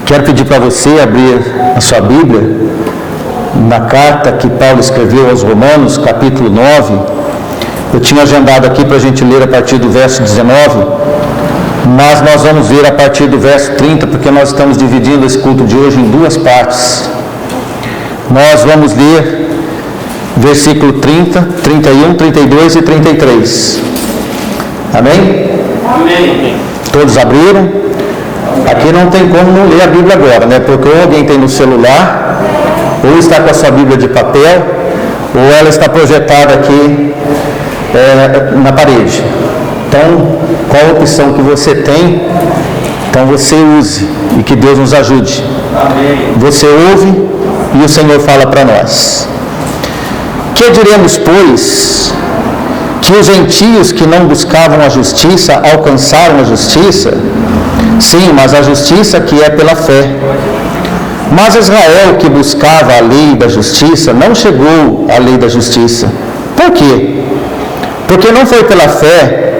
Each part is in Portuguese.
Quero pedir para você abrir a sua Bíblia na carta que Paulo escreveu aos Romanos, capítulo 9. Eu tinha agendado aqui para a gente ler a partir do verso 19, mas nós vamos ver a partir do verso 30, porque nós estamos dividindo esse culto de hoje em duas partes. Nós vamos ler versículo 30, 31, 32 e 33. Amém? Amém. Todos abriram? Aqui não tem como não ler a Bíblia agora, né? Porque ou alguém tem no celular, ou está com a sua Bíblia de papel, ou ela está projetada aqui na parede. Então, qual a opção que você tem? Então você use e que Deus nos ajude. Amém. Você ouve e o Senhor fala para nós. Que diremos, pois, que os gentios que não buscavam a justiça alcançaram a justiça? Sim, mas a justiça que é pela fé. Mas Israel, que buscava a lei da justiça, não chegou à lei da justiça. Por quê? Porque não foi pela fé,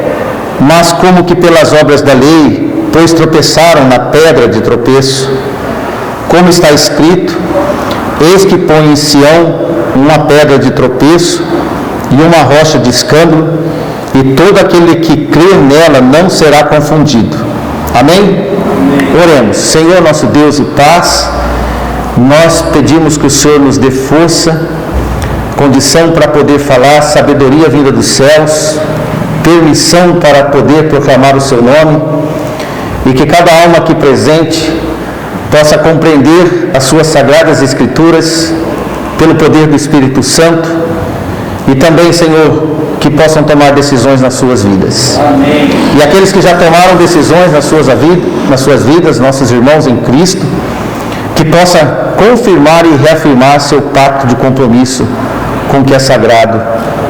mas como que pelas obras da lei, pois tropeçaram na pedra de tropeço. Como está escrito: eis que põe em Sião uma pedra de tropeço e uma rocha de escândalo, e todo aquele que crer nela não será confundido. Amém? Amém. Oremos. Senhor nosso Deus e paz, nós pedimos que o Senhor nos dê força, condição para poder falar, sabedoria vinda dos céus, permissão para poder proclamar o seu nome, e que cada alma aqui presente possa compreender as suas sagradas escrituras pelo poder do Espírito Santo, e também, Senhor, que possam tomar decisões nas suas vidas. Amém. E aqueles que já tomaram decisões nas suas vidas, nossos irmãos em Cristo, que possa confirmar e reafirmar seu pacto de compromisso com o que é sagrado,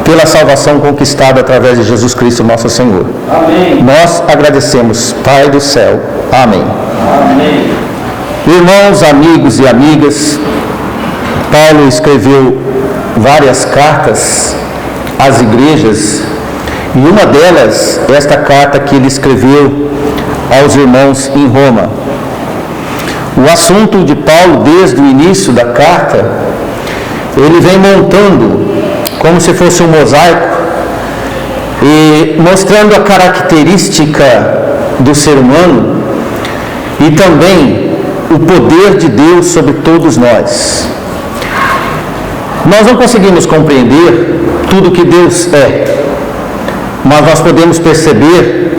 pela salvação conquistada através de Jesus Cristo, nosso Senhor. Amém. Nós agradecemos, Pai do céu. Amém. Amém. Irmãos, amigos e amigas, Paulo escreveu várias cartas às igrejas, e uma delas, esta carta que ele escreveu aos irmãos em Roma. O assunto de Paulo, desde o início da carta, ele vem montando como se fosse um mosaico e mostrando a característica do ser humano e também o poder de Deus sobre todos nós. Nós não conseguimos compreender tudo que Deus é, mas nós podemos perceber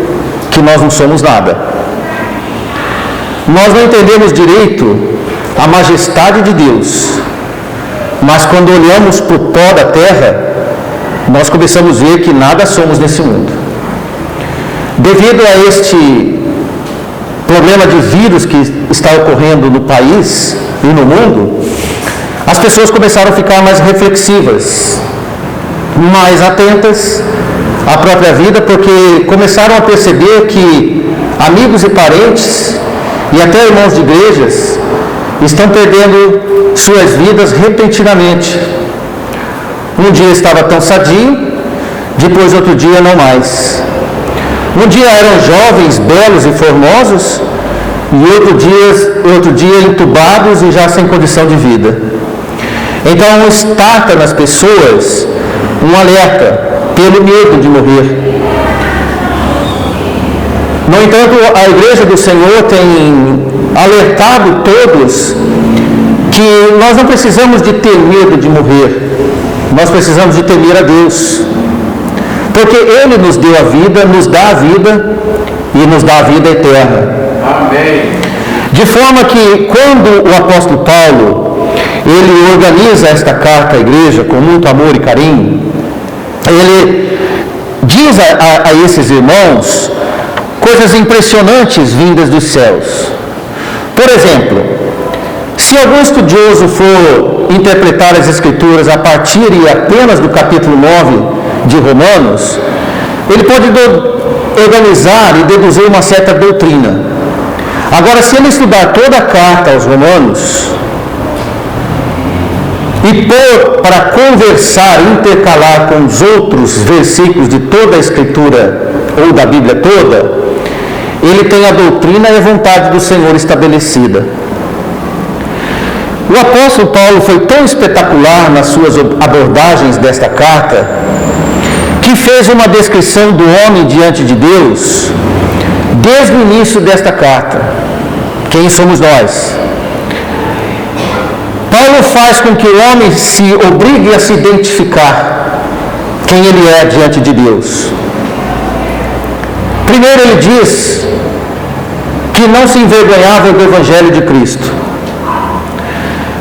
que nós não somos nada. Nós não entendemos direito a majestade de Deus, mas quando olhamos para o pó da terra, nós começamos a ver que nada somos nesse mundo. Devido a este problema de vírus que está ocorrendo no país e no mundo, as pessoas começaram a ficar mais reflexivas, mais atentas à própria vida, porque começaram a perceber que amigos e parentes, e até irmãos de igrejas, estão perdendo suas vidas repentinamente. Um dia estava tão sadio, depois outro dia não mais. Um dia eram jovens, belos e formosos, e outro dia entubados e já sem condição de vida. Então starta nas pessoas um alerta pelo medo de morrer. No entanto, a Igreja do Senhor tem alertado todos que nós não precisamos de ter medo de morrer, nós precisamos de temer a Deus, porque Ele nos deu a vida, nos dá a vida e nos dá a vida eterna. Amém. De forma que quando o apóstolo Paulo ele organiza esta carta à igreja com muito amor e carinho, ele diz a esses irmãos coisas impressionantes vindas dos céus. Por exemplo, se algum estudioso for interpretar as Escrituras a partir e apenas do capítulo 9 de Romanos, ele pode organizar e deduzir uma certa doutrina. Agora, se ele estudar toda a carta aos Romanos e pôr para conversar, intercalar com os outros versículos de toda a Escritura ou da Bíblia toda, ele tem a doutrina e a vontade do Senhor estabelecida. O apóstolo Paulo foi tão espetacular nas suas abordagens desta carta, que fez uma descrição do homem diante de Deus, desde o início desta carta. Quem somos nós? Paulo faz com que o homem se obrigue a se identificar quem ele é diante de Deus. Primeiro ele diz que não se envergonhava do Evangelho de Cristo,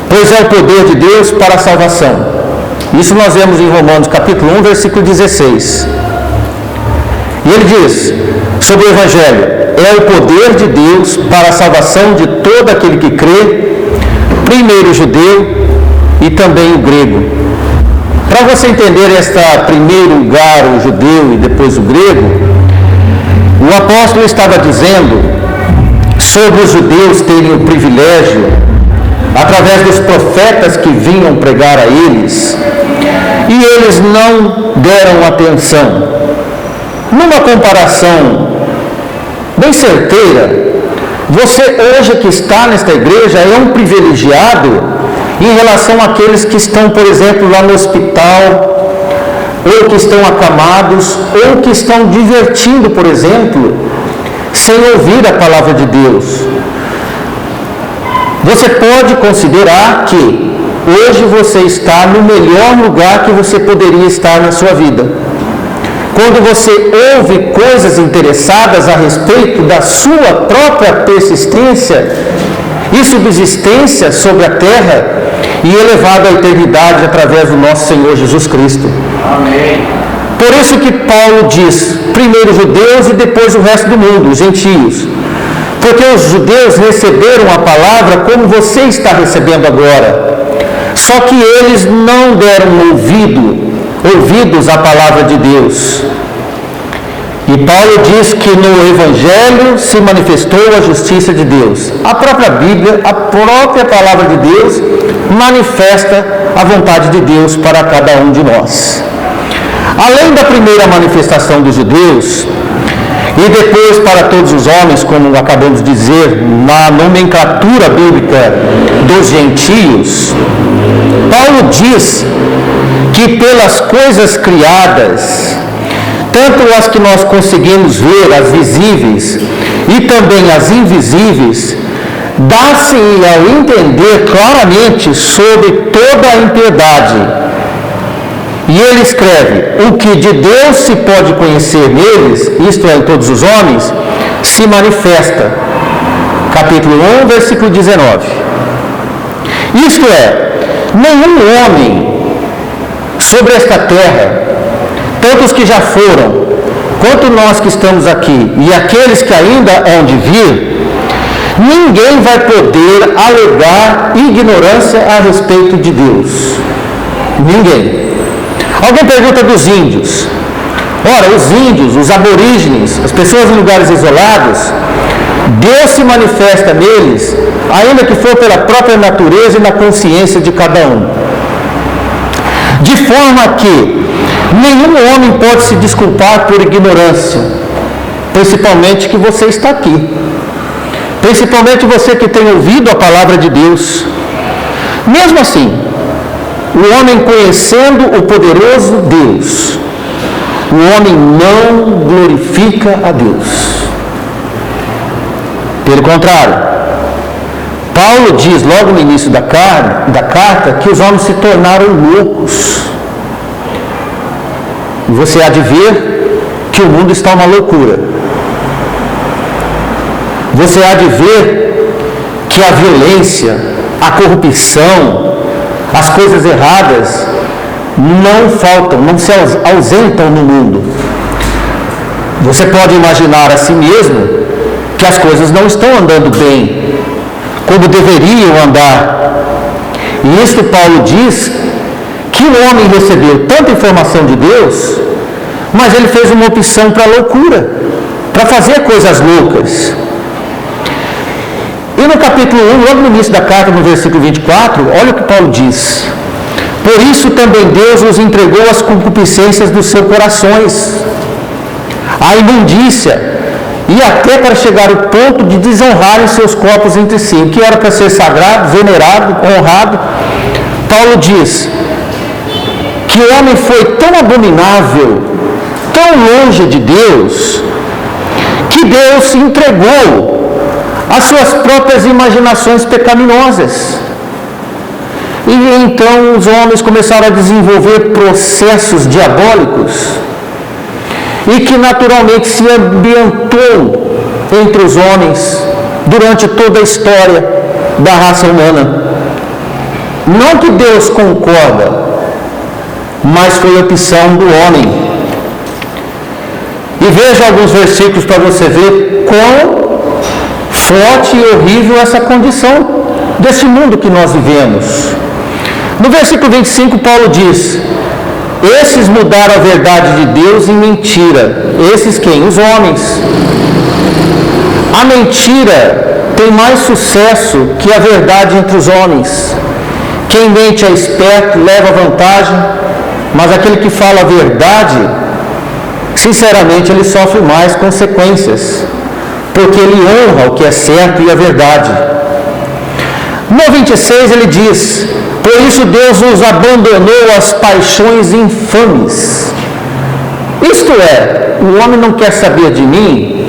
pois é o poder de Deus para a salvação. Isso nós vemos em Romanos capítulo 1, versículo 16. E ele diz sobre o Evangelho: é o poder de Deus para a salvação de todo aquele que crê, primeiro o judeu e também o grego. Para você entender esta primeiro lugar, o judeu e depois o grego, o apóstolo estava dizendo sobre os judeus terem o privilégio, através dos profetas que vinham pregar a eles, e eles não deram atenção. Numa comparação bem certeira, você hoje que está nesta igreja é um privilegiado em relação àqueles que estão, por exemplo, lá no hospital, ou que estão acamados, ou que estão divertindo, por exemplo, sem ouvir a palavra de Deus. Você pode considerar que hoje você está no melhor lugar que você poderia estar na sua vida. Quando você ouve coisas interessadas a respeito da sua própria persistência e subsistência sobre a terra e elevado à eternidade através do nosso Senhor Jesus Cristo. Amém. Por isso que Paulo diz, primeiro os judeus e depois o resto do mundo, os gentios. Porque os judeus receberam a palavra como você está recebendo agora. Só que eles não deram ouvidos à palavra de Deus. E Paulo diz que no Evangelho se manifestou a justiça de Deus. A própria Bíblia, a própria palavra de Deus, manifesta a vontade de Deus para cada um de nós. Além da primeira manifestação dos judeus, e depois para todos os homens, como acabamos de dizer, na nomenclatura bíblica dos gentios, Paulo diz que pelas coisas criadas, tanto as que nós conseguimos ver, as visíveis, e também as invisíveis, dá-se ao entender claramente sobre toda a impiedade. E ele escreve: o que de Deus se pode conhecer neles, isto é, em todos os homens, se manifesta. Capítulo 1, versículo 19. Isto é, nenhum homem sobre esta terra, tanto os que já foram, quanto nós que estamos aqui, e aqueles que ainda hão de vir, ninguém vai poder alegar ignorância a respeito de Deus. Ninguém. Alguém pergunta dos índios. Ora, os índios, os aborígenes, as pessoas em lugares isolados, Deus se manifesta neles, ainda que for pela própria natureza e na consciência de cada um. De forma que nenhum homem pode se desculpar por ignorância, principalmente que você está aqui. Principalmente você que tem ouvido a palavra de Deus. Mesmo assim, o homem conhecendo o poderoso Deus, o homem não glorifica a Deus. Pelo contrário, Paulo diz logo no início da carta que os homens se tornaram loucos. E você há de ver que o mundo está uma loucura. Você há de ver que a violência, a corrupção, as coisas erradas não faltam, não se ausentam no mundo. Você pode imaginar a si mesmo que as coisas não estão andando bem, como deveriam andar. E isto Paulo diz que o homem recebeu tanta informação de Deus, mas ele fez uma opção para a loucura, para fazer coisas loucas. E no capítulo 1, logo no início da carta, no versículo 24, olha o que Paulo diz: por isso também Deus os entregou às concupiscências dos seus corações, à imundícia e até para chegar ao ponto de desonrarem seus corpos entre si. O que era para ser sagrado, venerado, honrado, Paulo diz que o homem foi tão abominável, tão longe de Deus, que Deus entregou às suas próprias imaginações pecaminosas. E então os homens começaram a desenvolver processos diabólicos, e que naturalmente se ambientou entre os homens durante toda a história da raça humana. Não que Deus concorda, mas foi a opção do homem. E veja alguns versículos para você ver quão forte e horrível essa condição desse mundo que nós vivemos. No versículo 25, Paulo diz: esses mudaram a verdade de Deus em mentira. Esses quem? Os homens. A mentira tem mais sucesso que a verdade entre os homens. Quem mente é esperto, leva vantagem, mas aquele que fala a verdade, sinceramente, ele sofre mais consequências, porque ele honra o que é certo e a verdade. No 26 ele diz: por isso Deus nos abandonou às paixões infames. Isto é, o homem não quer saber de mim,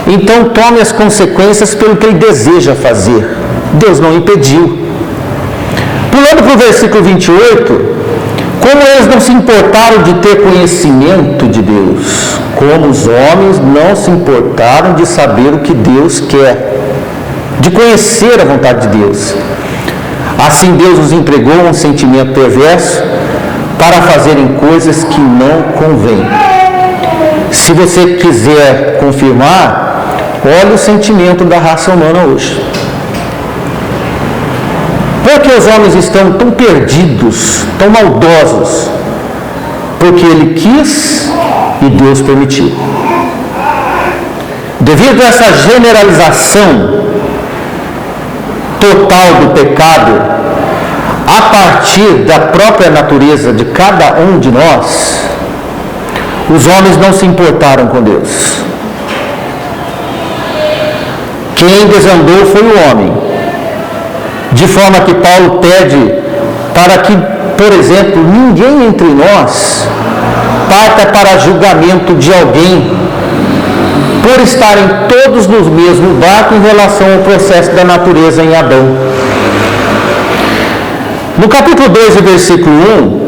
então tome as consequências pelo que ele deseja fazer. Deus não impediu. Pulando para o versículo 28, como eles não se importaram de ter conhecimento de Deus, como os homens não se importaram de saber o que Deus quer, de conhecer a vontade de Deus. Assim Deus os entregou um sentimento perverso para fazerem coisas que não convêm. Se você quiser confirmar, olhe o sentimento da raça humana hoje. Por que os homens estão tão perdidos, tão maldosos? Porque ele quis e Deus permitiu. Devido a essa generalização total do pecado, a partir da própria natureza de cada um de nós, os homens não se importaram com Deus. Quem desandou foi o homem. De forma que Paulo pede para que, por exemplo, ninguém entre nós parta para julgamento de alguém por estarem todos no mesmo barco em relação ao processo da natureza em Adão. No capítulo 2, versículo 1,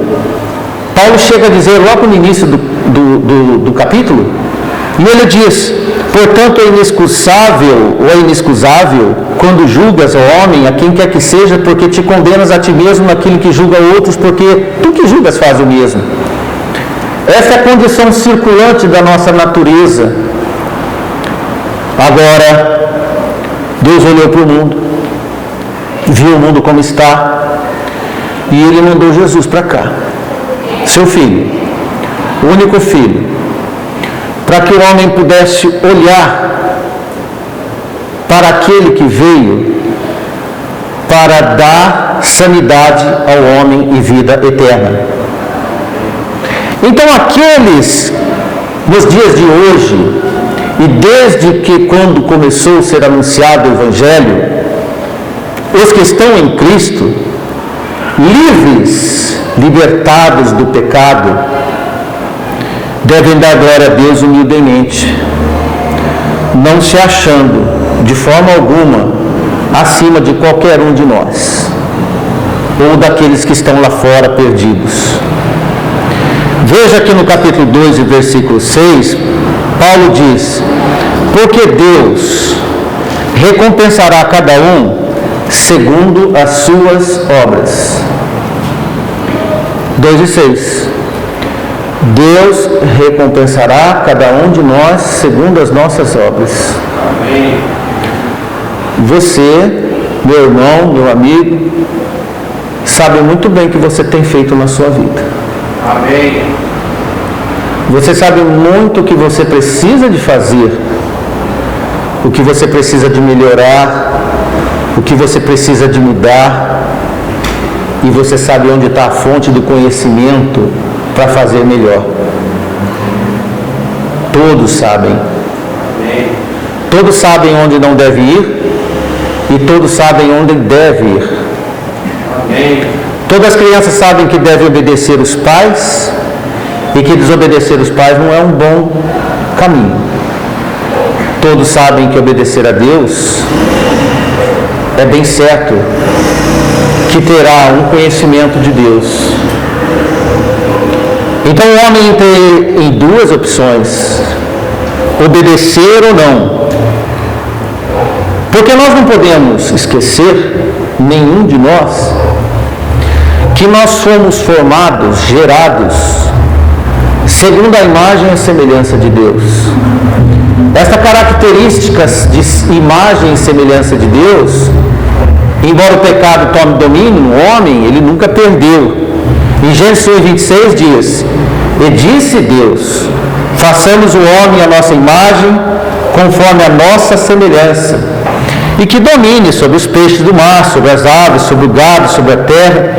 Paulo chega a dizer logo no início do capítulo, e ele diz: portanto é inexcusável ou é inexcusável quando julgas ao homem, a quem quer que seja, porque te condenas a ti mesmo naquilo que julga outros, porque tu que julgas faz o mesmo. Essa é a condição circulante da nossa natureza. Agora, Deus olhou para o mundo, viu o mundo como está, e Ele mandou Jesus para cá, seu Filho, o único Filho, para que o homem pudesse olhar para aquele que veio para dar sanidade ao homem e vida eterna. Então, aqueles, nos dias de hoje, e desde que quando começou a ser anunciado o Evangelho, os que estão em Cristo, livres, libertados do pecado, devem dar glória a Deus humildemente, não se achando de forma alguma acima de qualquer um de nós, ou daqueles que estão lá fora perdidos. Veja aqui no capítulo 2, versículo 6, Paulo diz: porque Deus recompensará a cada um segundo as suas obras. 2 e 6. Deus recompensará cada um de nós segundo as nossas obras. Amém. Você, meu irmão, meu amigo, sabe muito bem o que você tem feito na sua vida. Amém. Você sabe muito o que você precisa de fazer, o que você precisa de melhorar, o que você precisa de mudar, e você sabe onde está a fonte do conhecimento para fazer melhor. Todos sabem. Amém. Todos sabem onde não deve ir e todos sabem onde deve ir. Amém. Todas as crianças sabem que devem obedecer os pais e que desobedecer os pais não é um bom caminho. Todos sabem que obedecer a Deus é bem certo, que terá um conhecimento de Deus. Então o homem tem duas opções: obedecer ou não. Porque nós não podemos esquecer, nenhum de nós, que nós fomos formados, gerados, segundo a imagem e a semelhança de Deus. Esta característica de imagem e semelhança de Deus, embora o pecado tome domínio no homem, ele nunca perdeu. Em Gênesis 1:26 diz: e disse Deus, façamos o homem à nossa imagem, conforme a nossa semelhança, e que domine sobre os peixes do mar, sobre as aves, sobre o gado, sobre a terra,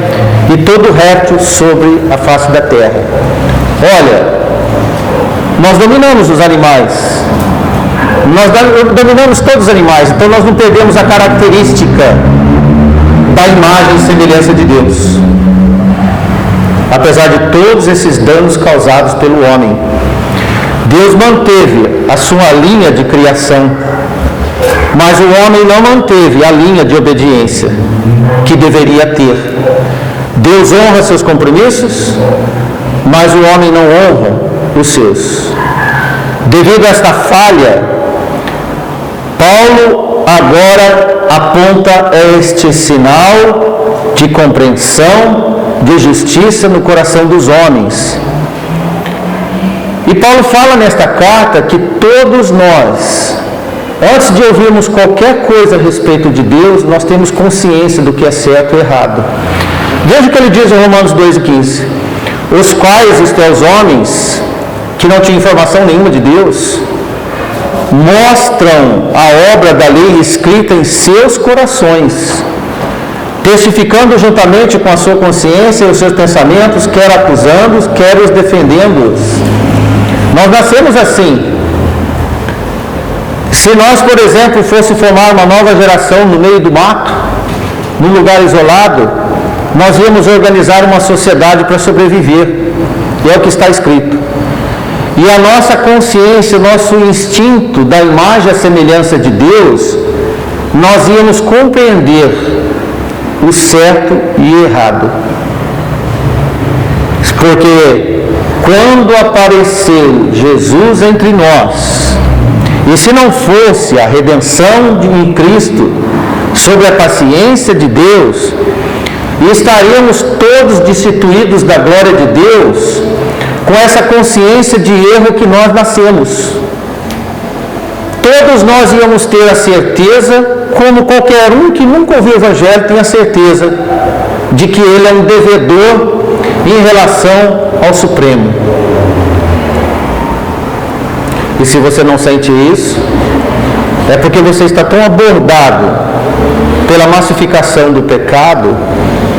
e todo réptil sobre a face da terra. Olha, nós dominamos os animais, nós dominamos todos os animais, então nós não perdemos a característica da imagem e semelhança de Deus, apesar de todos esses danos causados pelo homem. Deus manteve a sua linha de criação, mas o homem não manteve a linha de obediência que deveria ter. Deus honra seus compromissos, mas o homem não honra os seus. Devido a esta falha, Paulo agora aponta este sinal de compreensão, de justiça no coração dos homens. E Paulo fala nesta carta que todos nós, antes de ouvirmos qualquer coisa a respeito de Deus, nós temos consciência do que é certo e errado. Veja o que ele diz em Romanos 2:15: os quais, isto é, os homens que não tinham informação nenhuma de Deus, mostram a obra da lei escrita em seus corações, testificando juntamente com a sua consciência e os seus pensamentos, quer acusando-os, quer os defendendo-os. Nós nascemos assim. Se nós, por exemplo, fosse formar uma nova geração no meio do mato, num lugar isolado, nós íamos organizar uma sociedade para sobreviver. E é o que está escrito. E a nossa consciência, o nosso instinto da imagem e a semelhança de Deus, nós íamos compreender o certo e o errado. Porque quando apareceu Jesus entre nós, e se não fosse a redenção em Cristo, sobre a paciência de Deus, estaríamos todos destituídos da glória de Deus, com essa consciência de erro que nós nascemos. Todos nós íamos ter a certeza, como qualquer um que nunca ouviu o Evangelho tem a certeza, de que ele é um devedor em relação ao Supremo. E se você não sente isso, é porque você está tão abordado pela massificação do pecado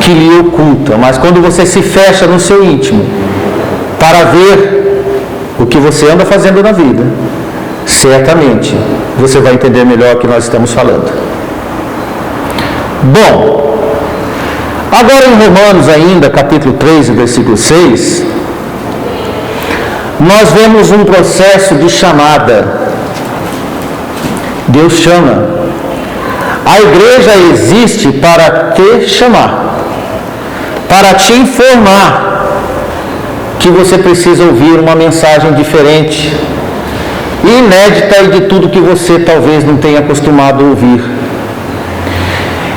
que lhe oculta. Mas quando você se fecha no seu íntimo para ver o que você anda fazendo na vida, certamente você vai entender melhor o que nós estamos falando. Bom, agora em Romanos ainda, capítulo 3, versículo 6, nós vemos um processo de chamada. Deus chama. A igreja existe para te chamar, para te informar que você precisa ouvir uma mensagem diferente, inédita e de tudo que você talvez não tenha acostumado a ouvir.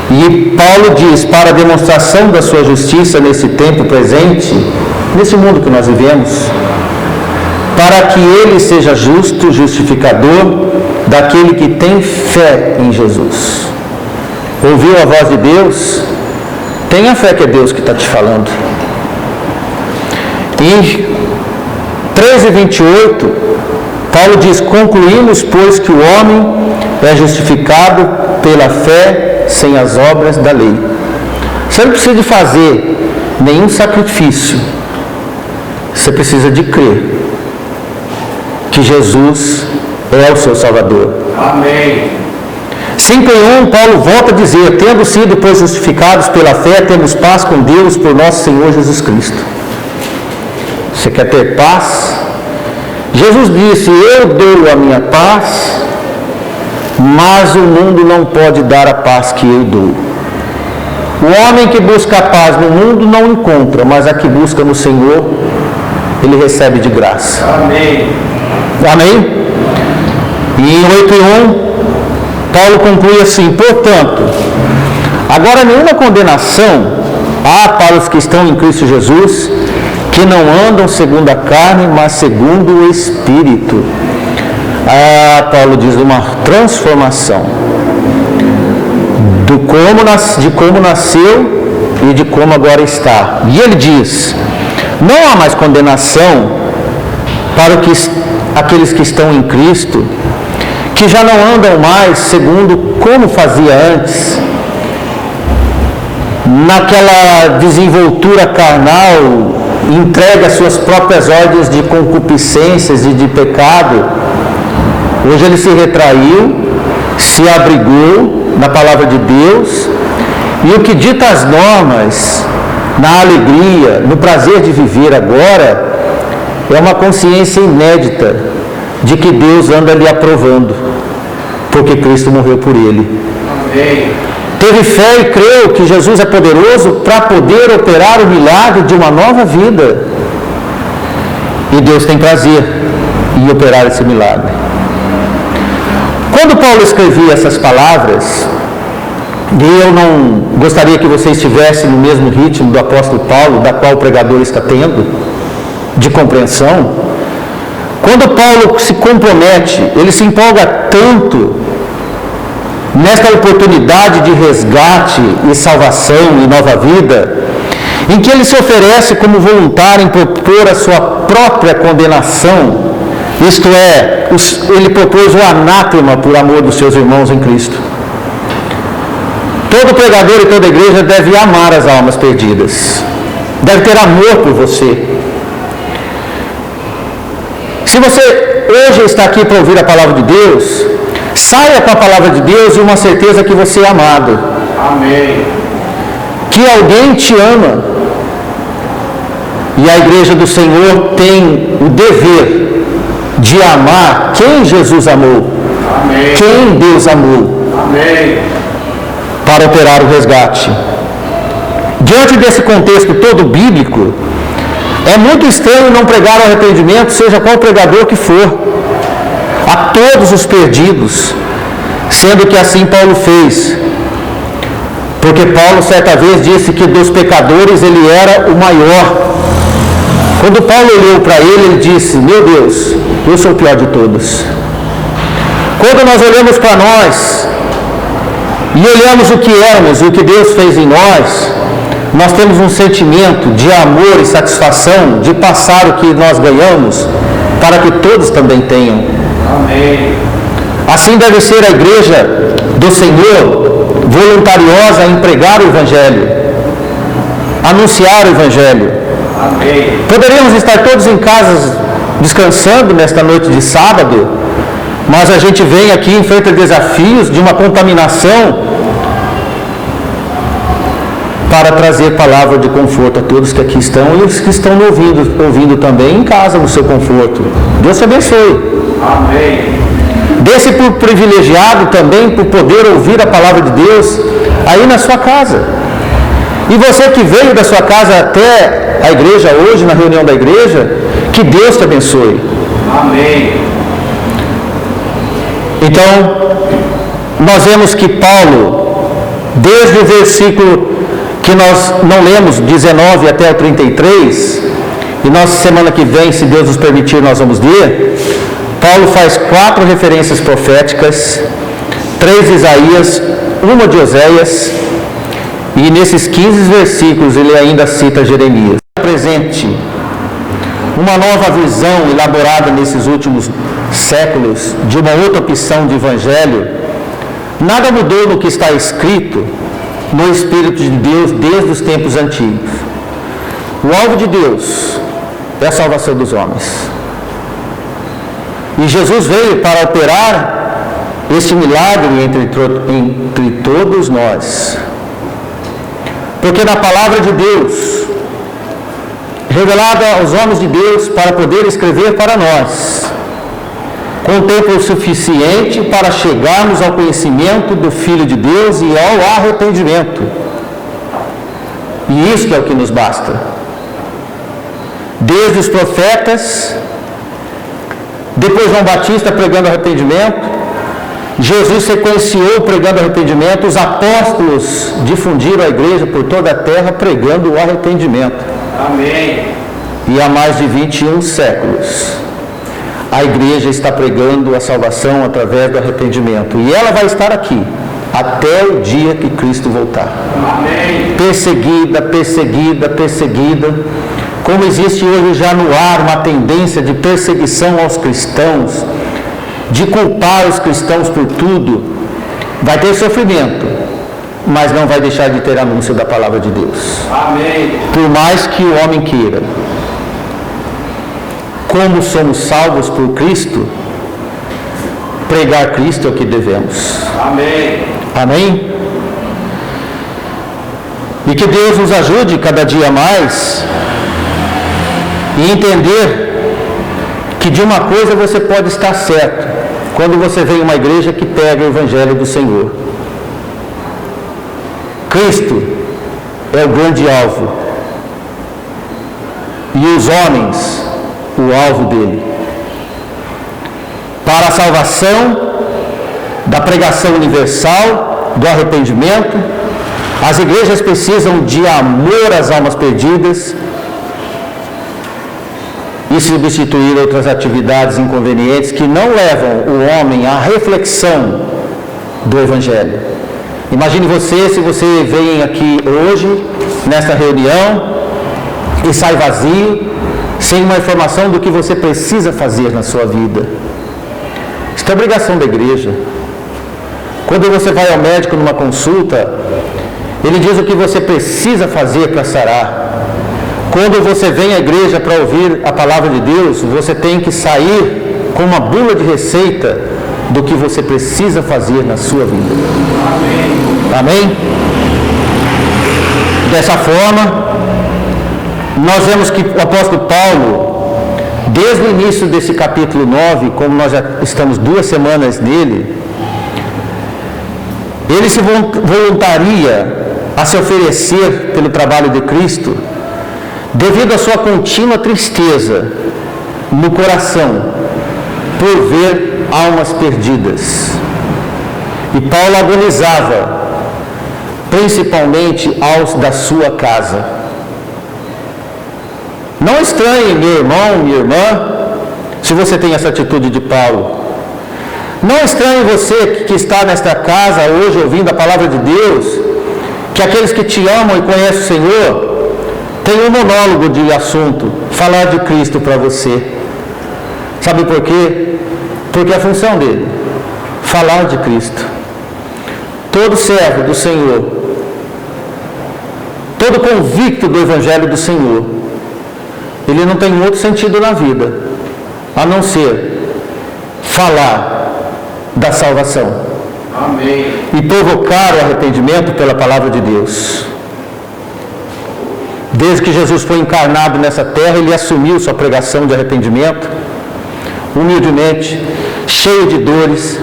E Paulo diz, para a demonstração da sua justiça nesse tempo presente, nesse mundo que nós vivemos, para que ele seja justo, justificador daquele que tem fé em Jesus. Ouviu a voz de Deus? Tenha fé que é Deus que está te falando. E 13:28, Paulo diz, concluímos, pois, que o homem é justificado pela fé sem as obras da lei. Você não precisa de fazer nenhum sacrifício. Você precisa de crer que Jesus é o seu Salvador. Amém. 5:1, Paulo volta a dizer: tendo sido, pois, justificados pela fé, temos paz com Deus por nosso Senhor Jesus Cristo. Você quer ter paz? Jesus disse: eu dou a minha paz, mas o mundo não pode dar a paz que eu dou. O homem que busca a paz no mundo não encontra, mas a que busca no Senhor, ele recebe de graça. Amém. Amém? E em 8:1, Paulo conclui assim: portanto, agora nenhuma condenação há para os que estão em Cristo Jesus, que não andam segundo a carne, mas segundo o Espírito. Paulo diz uma transformação de como nasceu e de como agora está. E ele diz: não há mais condenação para aqueles que estão em Cristo, que já não andam mais segundo como fazia antes, naquela desenvoltura carnal, entregue às suas próprias ordens de concupiscências e de pecado. Hoje ele se retraiu, se abrigou na palavra de Deus, e o que dita as normas, na alegria, no prazer de viver agora, é uma consciência inédita de que Deus anda lhe aprovando, porque Cristo morreu por ele. Amém. Teve fé e creu que Jesus é poderoso para poder operar o milagre de uma nova vida. E Deus tem prazer em operar esse milagre. Quando Paulo escrevia essas palavras, e eu não gostaria que você estivesse no mesmo ritmo do apóstolo Paulo, da qual o pregador está tendo, de compreensão, quando Paulo se compromete, ele se empolga tanto nesta oportunidade de resgate e salvação e nova vida, em que ele se oferece como voluntário em propor a sua própria condenação, isto é, ele propôs o anátema por amor dos seus irmãos em Cristo. Todo pregador e toda igreja deve amar as almas perdidas, deve ter amor por você. Se você hoje está aqui para ouvir a palavra de Deus, saia com a palavra de Deus e uma certeza que você é amado. Amém. Que alguém te ama. E a igreja do Senhor tem o dever de amar quem Jesus amou. Amém. Quem Deus amou. Amém. Para operar o resgate. Diante desse contexto todo bíblico, é muito estranho não pregar o arrependimento, seja qual pregador que for, a todos os perdidos, sendo que assim Paulo fez. Porque Paulo certa vez disse que dos pecadores ele era o maior. Quando Paulo olhou para ele disse: meu Deus, eu sou o pior de todos. Quando nós olhamos para nós e olhamos o que éramos, o que Deus fez em nós temos um sentimento de amor e satisfação de passar o que nós ganhamos para que todos também tenham. Amém. Assim deve ser a igreja do Senhor, voluntariosa em pregar o Evangelho, anunciar o Evangelho. Amém. Poderíamos estar todos em casa descansando nesta noite de sábado, mas a gente vem aqui e enfrenta desafios de uma contaminação para trazer palavra de conforto a todos que aqui estão e os que estão ouvindo também em casa no seu conforto. Deus te abençoe. Amém. Desse por privilegiado também por poder ouvir a palavra de Deus aí na sua casa. E você que veio da sua casa até a igreja hoje, na reunião da igreja, que Deus te abençoe. Amém. Então, nós vemos que Paulo, desde o versículo que nós não lemos, 19 até o 33, e nós semana que vem, se Deus nos permitir, nós vamos ler, Paulo faz 4 referências proféticas, 3 de Isaías, 1 de Oséias, e nesses 15 versículos ele ainda cita Jeremias. Presente uma nova visão elaborada nesses últimos séculos de uma outra opção de evangelho. Nada mudou no que está escrito no Espírito de Deus desde os tempos antigos. O alvo de Deus é a salvação dos homens. E Jesus veio para operar este milagre entre todos nós. Porque na palavra de Deus, revelada aos homens de Deus para poder escrever para nós, com tempo suficiente para chegarmos ao conhecimento do Filho de Deus e ao arrependimento. E isso é o que nos basta. Desde os profetas, depois João Batista pregando arrependimento, Jesus sequenciou pregando arrependimento, os apóstolos difundiram a igreja por toda a terra pregando o arrependimento. Amém. E há mais de 21 séculos, a igreja está pregando a salvação através do arrependimento. E ela vai estar aqui, até o dia que Cristo voltar. Amém. Perseguida, perseguida, perseguida. Como existe hoje já no ar uma tendência de perseguição aos cristãos, de culpar os cristãos por tudo, vai ter sofrimento, mas não vai deixar de ter anúncio da palavra de Deus. Amém. Por mais que o homem queira. Como somos salvos por Cristo, pregar Cristo é o que devemos. Amém. Amém? E que Deus nos ajude cada dia mais e entender que de uma coisa você pode estar certo, quando você vem em uma igreja que pega o Evangelho do Senhor. Cristo é o grande alvo e os homens o alvo dele. Para a salvação da pregação universal, do arrependimento, as igrejas precisam de amor às almas perdidas e substituir outras atividades inconvenientes que não levam o homem à reflexão do Evangelho. Imagine você, se você vem aqui hoje, nesta reunião, e sai vazio, sem uma informação do que você precisa fazer na sua vida. Isso é obrigação da igreja. Quando você vai ao médico numa consulta, ele diz o que você precisa fazer para sarar. Quando você vem à igreja para ouvir a palavra de Deus, você tem que sair com uma bula de receita do que você precisa fazer na sua vida. Amém? Amém? Dessa forma, nós vemos que o apóstolo Paulo, desde o início desse capítulo 9, como nós já estamos 2 semanas nele, ele se voluntaria a se oferecer pelo trabalho de Cristo, devido à sua contínua tristeza no coração, por ver almas perdidas. E Paulo agonizava, principalmente aos da sua casa. Não estranhe, meu irmão, minha irmã, se você tem essa atitude de Paulo. Não estranhe você que está nesta casa hoje ouvindo a palavra de Deus, que aqueles que te amam e conhecem o Senhor, tem um monólogo de assunto, falar de Cristo para você. Sabe por quê? Porque é a função dele, falar de Cristo. Todo servo do Senhor, todo convicto do Evangelho do Senhor, ele não tem outro sentido na vida, a não ser falar da salvação. Amém. E provocar o arrependimento pela palavra de Deus. Desde que Jesus foi encarnado nessa terra, ele assumiu sua pregação de arrependimento, humildemente, cheio de dores,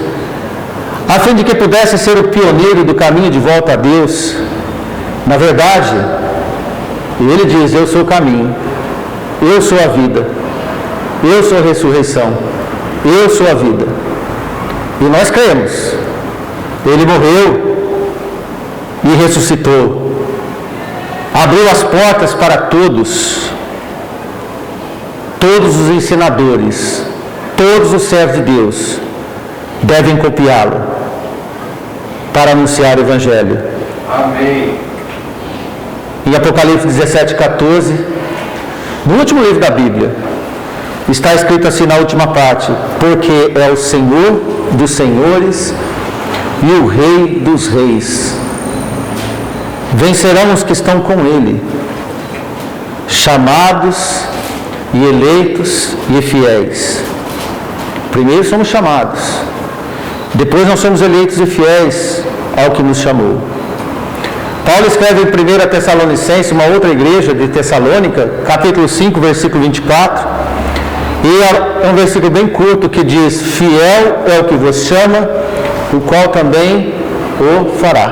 a fim de que pudesse ser o pioneiro do caminho de volta a Deus. Na verdade, ele diz: eu sou o caminho, eu sou a vida, eu sou a ressurreição, eu sou a vida. E nós cremos. Ele morreu e ressuscitou. Abriu as portas para todos. Todos os ensinadores, todos os servos de Deus devem copiá-lo para anunciar o Evangelho. Amém. Em Apocalipse 17:14, no último livro da Bíblia, está escrito assim na última parte: porque é o Senhor dos senhores e o Rei dos reis. Vencerão os que estão com ele, chamados e eleitos e fiéis. Primeiro somos chamados, Depois nós somos eleitos e fiéis ao que nos chamou. Paulo escreve em 1 Tessalonicenses, uma outra igreja de Tessalônica, capítulo 5, versículo 24, e é um versículo bem curto que diz: fiel é o que vos chama, o qual também o fará.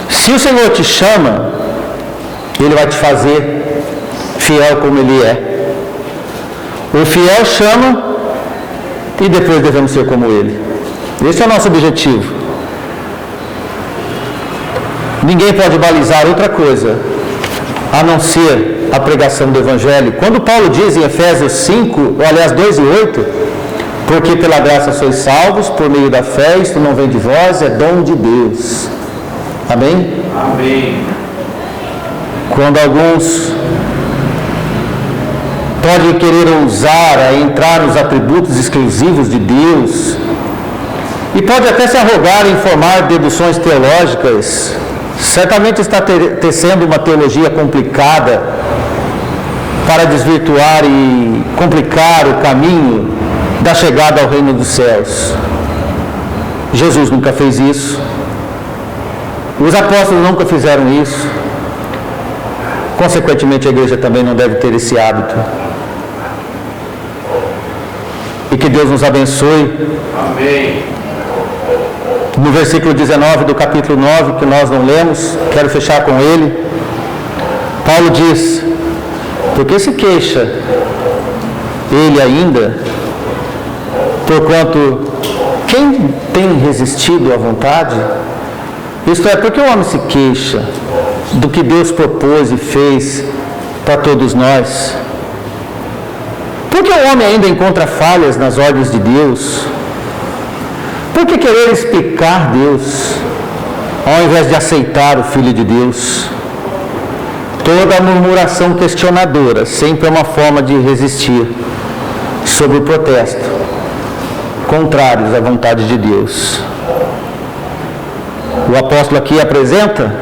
Se o Senhor te chama, Ele vai te fazer fiel como Ele é. O fiel chama e depois devemos ser como Ele. Esse é o nosso objetivo. Ninguém pode balizar outra coisa a não ser a pregação do Evangelho. Quando Paulo diz em Efésios 5, ou aliás 2 e 8, porque pela graça sois salvos, por meio da fé, isto não vem de vós, é dom de Deus. Amém? Amém. Quando alguns podem querer ousar a entrar nos atributos exclusivos de Deus, e pode até se arrogar em formar deduções teológicas, certamente está tecendo uma teologia complicada para desvirtuar e complicar o caminho da chegada ao reino dos céus. Jesus nunca fez isso. Os apóstolos nunca fizeram isso. Consequentemente, a igreja também não deve ter esse hábito. E que Deus nos abençoe. Amém. No versículo 19 do capítulo 9, que nós não lemos, quero fechar com ele. Paulo diz: porque se queixa ele ainda, porquanto quem tem resistido à vontade? Isto é, porque o homem se queixa do que Deus propôs e fez para todos nós? Porque o homem ainda encontra falhas nas ordens de Deus? Por que querer explicar Deus, ao invés de aceitar o Filho de Deus? Toda murmuração questionadora sempre é uma forma de resistir sob o protesto, contrários à vontade de Deus. O apóstolo aqui apresenta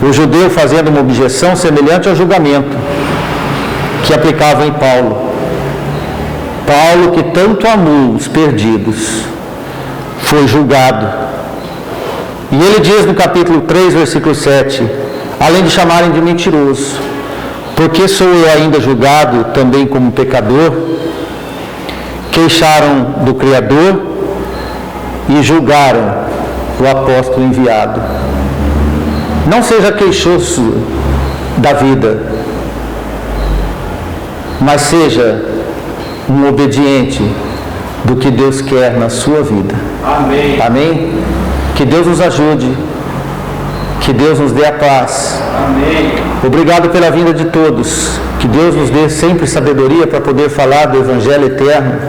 o judeu fazendo uma objeção semelhante ao julgamento que aplicava em Paulo. Paulo, que tanto amou os perdidos, foi julgado. E ele diz no capítulo 3, versículo 7, além de chamarem de mentiroso, porque sou eu ainda julgado também como pecador? Queixaram do Criador e julgaram o apóstolo enviado. Não seja queixoso da vida, mas seja um obediente do que Deus quer na sua vida. Amém. Amém? Que Deus nos ajude, que Deus nos dê a paz. Amém. Obrigado pela vinda de todos, que Deus nos dê sempre sabedoria para poder falar do Evangelho eterno.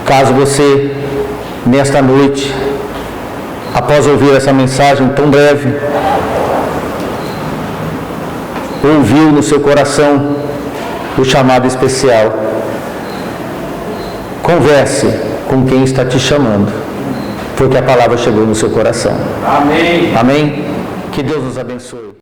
Caso você, nesta noite, após ouvir essa mensagem tão breve, ouviu no seu coração o chamado especial, converse com quem está te chamando, porque a palavra chegou no seu coração. Amém. Amém? Que Deus nos abençoe.